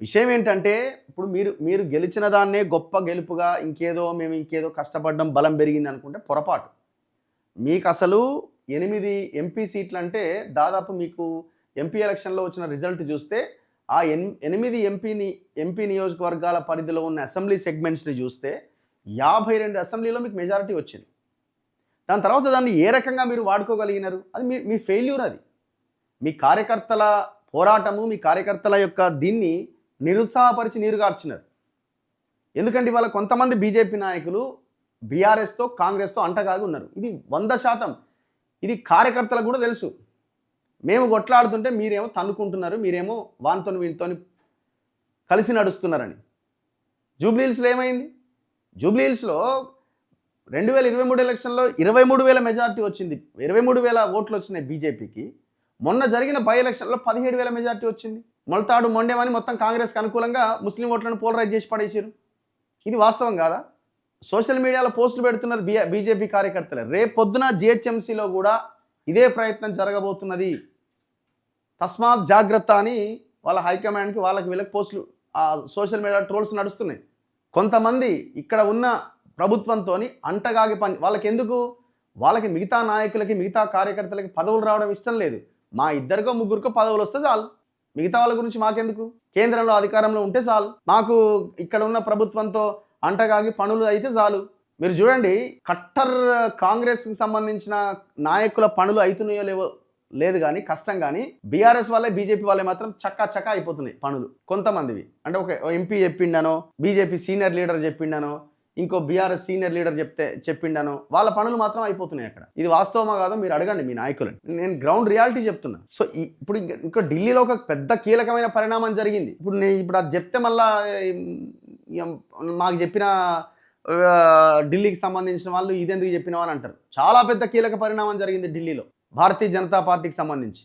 విషయం ఏంటంటే ఇప్పుడు మీరు మీరు గెలిచిన దాన్నే గొప్ప గెలుపుగా మేము ఇంకేదో కష్టపడ్డం బలం పెరిగింది అనుకుంటే పొరపాటు. మీకు అసలు 8 ఎంపీ సీట్లంటే దాదాపు మీకు ఎంపీ ఎలక్షన్‌లో వచ్చిన రిజల్ట్ చూస్తే ఆ 8 ఎంపీ నియోజకవర్గాల పరిధిలో ఉన్న అసెంబ్లీ సెగ్మెంట్స్‌ని చూస్తే 52 అసెంబ్లీలో మీకు మెజారిటీ వచ్చింది. దాని తర్వాత దాన్ని ఏ రకంగా మీరు వాడుకోగలిగినారు? అది మీ మీ ఫెయిల్యూర్ అది. మీ కార్యకర్తల పోరాటము, మీ కార్యకర్తల యొక్క దీన్ని నిరుత్సాహపరిచి నీరుగార్చినారు. ఎందుకంటే ఇవాళ కొంతమంది బీజేపీ నాయకులు బీఆర్ఎస్‌తో, కాంగ్రెస్‌తో అంటగాగి ఉన్నారు. ఇది 100% ఇది కార్యకర్తలకు కూడా తెలుసు. మేము కొట్లాడుతుంటే మీరేమో తన్నుకుంటున్నారు, మీరేమో వానితోని వీనితోని కలిసి నడుస్తున్నారని. జూబ్లీ హిల్స్‌లో ఏమైంది? జూబ్లీ హిల్స్‌లో 2023 ఎలక్షన్‌లో 23,000 మెజారిటీ వచ్చింది. 23,000 ఓట్లు వచ్చినాయి బీజేపీకి. మొన్న జరిగిన బై ఎలక్షన్‌లో 17,000 మెజారిటీ వచ్చింది. మొలతాడు మొండెమని మొత్తం కాంగ్రెస్‌కి అనుకూలంగా ముస్లిం ఓట్లను పోలరైజ్ చేసి పడేసారు. ఇది వాస్తవం కాదా? సోషల్ మీడియాలో పోస్టులు పెడుతున్నారు బీజేపీ కార్యకర్తలే. రేపు పొద్దున జీహెచ్ఎంసీలో కూడా ఇదే ప్రయత్నం జరగబోతున్నది. తస్మాత్ జాగ్రత్త అని వాళ్ళ హైకమాండ్కి వాళ్ళకి వీళ్ళకి పోస్టులు సోషల్ మీడియా ట్రోల్స్ నడుస్తున్నాయి. కొంతమంది ఇక్కడ ఉన్న ప్రభుత్వంతో అంటగాగి పని వాళ్ళకి మిగతా నాయకులకి మిగతా కార్యకర్తలకి పదవులు రావడం ఇష్టం లేదు. మా ఇద్దరికో ముగ్గురికో పదవులు వస్తే చాలు, మిగతా వాళ్ళ గురించి మాకెందుకు? కేంద్రంలో అధికారంలో ఉంటే చాలు, మాకు ఇక్కడ ఉన్న ప్రభుత్వంతో అంటగాగి పనులు అయితే చాలు. మీరు చూడండి, కట్టర్ కాంగ్రెస్కి సంబంధించిన నాయకుల పనులు అవుతున్నాయో లేవో లేదు కానీ కష్టం, కానీ బీఆర్ఎస్ వాళ్ళే బీజేపీ వాళ్ళే మాత్రం చక్కా అయిపోతున్నాయి పనులు కొంతమందివి. అంటే ఒక ఎంపీ చెప్పిండనో, బీజేపీ సీనియర్ లీడర్ చెప్పిండనో, ఇంకో బీఆర్ఎస్ సీనియర్ లీడర్ చెప్పిండనో వాళ్ళ పనులు మాత్రం అయిపోతున్నాయి అక్కడ. ఇది వాస్తవమా కాదో మీరు అడగండి మీ నాయకులని. నేను గ్రౌండ్ రియాలిటీ చెప్తున్నా. సో ఇప్పుడు ఇంకో ఢిల్లీలో ఒక పెద్ద కీలకమైన పరిణామం జరిగింది. ఇప్పుడు అది చెప్తే మళ్ళా మాకు చెప్పిన ఢిల్లీకి సంబంధించిన వాళ్ళు ఇదెందుకు చెప్పినావు అని అంటారు. చాలా పెద్ద కీలక పరిణామం జరిగింది ఢిల్లీలో భారతీయ జనతా పార్టీకి సంబంధించి.